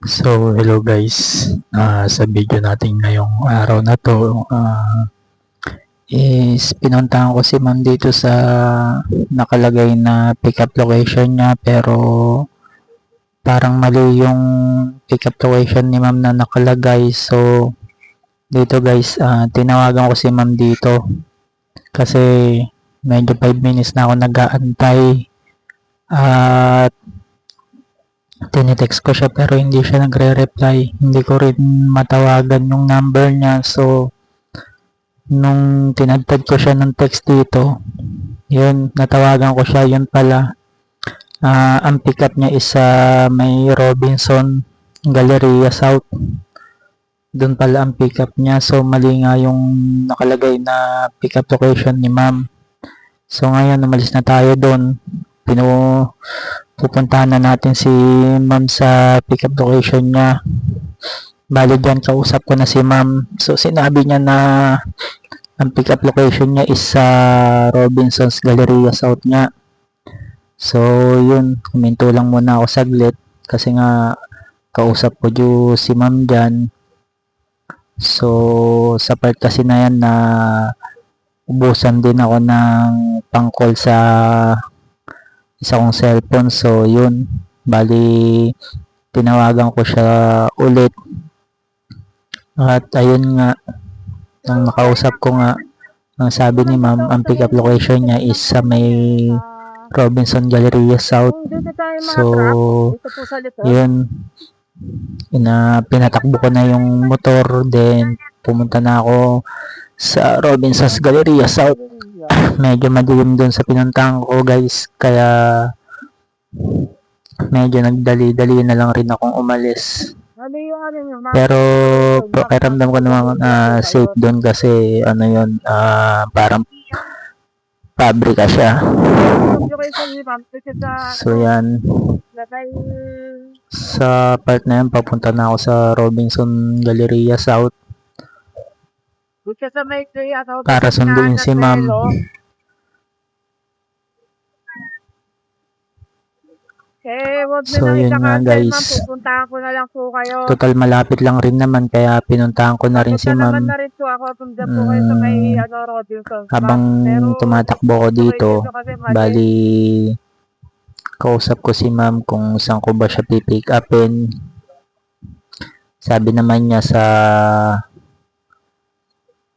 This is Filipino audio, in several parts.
Hello guys. Sa video natin ngayong araw na to, is pinuntahan ko si ma'am dito sa nakalagay na pickup location niya, pero parang mali yung pickup location ni ma'am na nakalagay. So, dito guys, tinawagan ko si ma'am dito kasi medyo 5 minutes na ako nag-aantay at tinitext ko siya pero hindi siya nagre-reply. Hindi ko rin matawagan yung number niya. So, nung tinagtad ko siya ng text dito, yun, natawagan ko siya, yun pala. Ang pickup niya is sa may Robinson Galleria South. Doon pala ang pickup niya. So, mali nga yung nakalagay na pickup location ni ma'am. So, ngayon, umalis na tayo doon. Pupuntahan na natin si ma'am sa pickup location niya. Bali dyan, kausap ko na si ma'am. So, sinabi niya na ang pickup location niya is sa Robinson's Galleria South niya. So, yun. Kuminto lang muna ako saglit. Kasi nga, kausap ko yung si ma'am dyan. So, sa part kasi na yan na ubusan din ako ng pang-call sa isa kong cellphone. So, yun. Bali, tinawagan ko siya ulit. At ayun nga, nang nakausap ko nga, ang sabi ni ma'am, ang pickup location niya is sa may Robinson Galleria South. So, yun. Pinatakbo ko na yung motor. Then, pumunta na ako sa Robinson's Galleria South. Medyo madilim dun sa pinuntahan ko guys. Kaya, medyo nagdali-dali na lang rin akong umalis. Pero pakiramdam ko naman safe doon kasi ano yun, parang pabrika siya. So yan, sa part na yan papunta na ako sa Robinson Galleria South para sunduin si ma'am. So yun nga guys, pupuntahan ko na lang po kayo. total malapit lang rin naman kaya pinuntahan ko na rin si ma'am. Habang tumatakbo ko dito, bali kausap ko si ma'am kung saan ko ba siya pipick upin. Sabi naman niya sa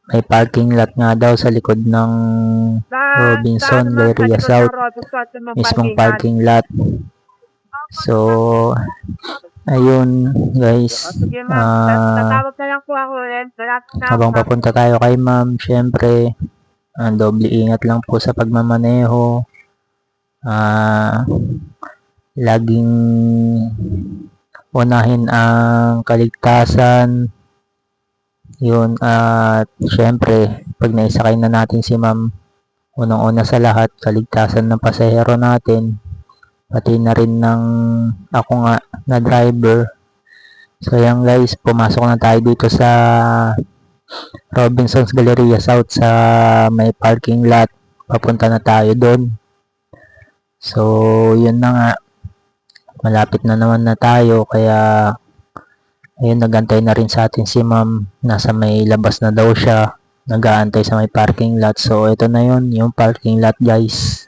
may parking lot nga daw sa likod ng Robinson Galleria South, mismong parking lot. So, ayun guys, habang papunta tayo kay ma'am, syempre doble ingat lang po sa pagmamaneho. Laging unahin ang kaligtasan. Yun, at syempre pag naisakay na natin si ma'am, unang-una sa lahat, kaligtasan ng pasahero natin, pati na rin ng ako nga na driver. So yan guys, pumasok na tayo dito sa Robinson's Galleria South sa may parking lot. Papunta na tayo doon. So yun na nga, malapit na naman na tayo, kaya ayun, nagantay na rin sa atin si ma'am. Nasa may labas na daw siya, nag-aantay sa may parking lot. So ito na yun, yung parking lot guys.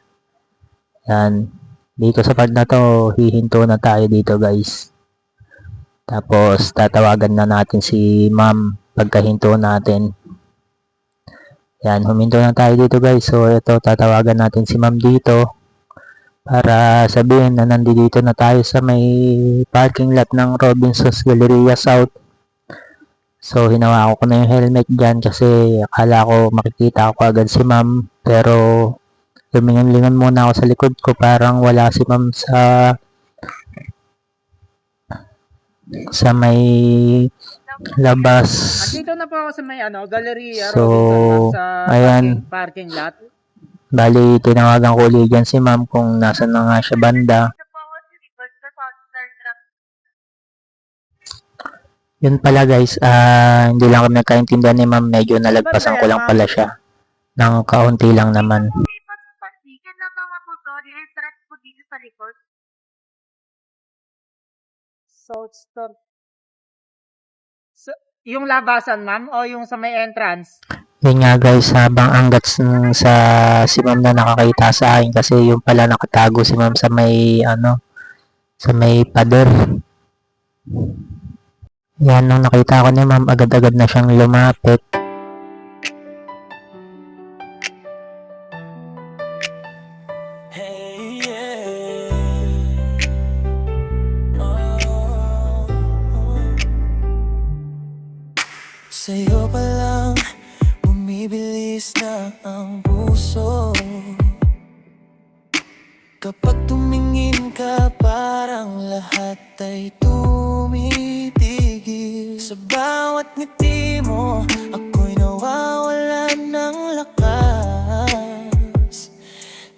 Yan, dito sa part na to, hihinto na tayo dito guys. Tapos tatawagan na natin si ma'am pagkahinto natin. Yan, huminto na tayo dito guys. So ito, tatawagan natin si ma'am dito para sabihin na nandito na tayo sa may parking lot ng Robinson's Galleria South. So hinawakan ko na yung helmet dyan kasi akala ko makikita ko agad si ma'am, pero lumingon-lingon muna ako sa likod ko, parang wala si ma'am sa may labas. Dito na po ako sa may Galleria So, Robinson sa ayan, parking lot. bali tinawagan ko ulit dyan si ma'am kung nasan na nga siya banda. Yun pala guys, hindi lang kami nagkaintindihan ni ma'am, medyo nalagpasan ko lang pala siya ng kaunti lang naman. South Star Yung labasan, ma'am, o yung sa may entrance? Yun nga guys, habang anggats sa si ma'am na nakakita sa akin kasi yung pala nakatago si ma'am sa may sa may pader. Yan, nung nakita ko ni ma'am, agad-agad na siyang lumapit. Hey, yeah. Oh. Sa'yo pa lang bumibilis na ang puso. Kapag tumingin ka, parang lahat ay tumitigil. Sa bawat ngiti mo, ako'y nawawalan ng lakas.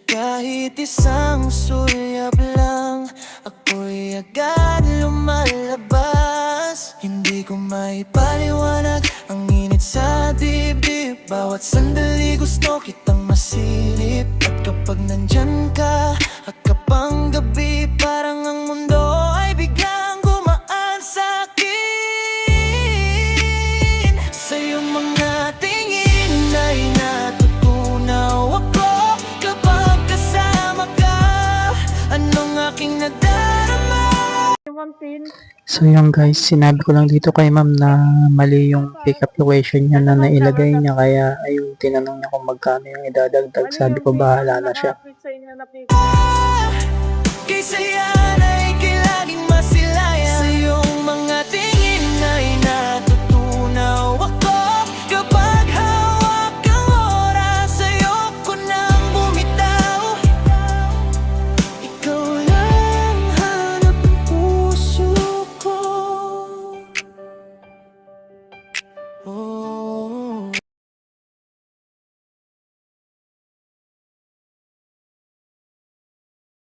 Kahit isang sulyap lang, ako'y agad lumalabas. Hindi ko maipaliwanag ang init sa dibdib. Bawat sandali gusto kitang masilip. At kapag nandyan ka, akapang gabi, parang ang mundo ay biglang gumaan sa'kin. Sa iyong mga tingin ay natutunaw ako. Kapag kasama ka, anong aking nadarama? Yung ma'am Tin? So yun guys, sinabi ko lang dito kay ma'am na mali yung pick-up location niya na nailagay niya, kaya ayun, tinanong niya kung magkano yung idadagdag. Sabi ko bahala na siya. Sa inyo na pick. Kay saya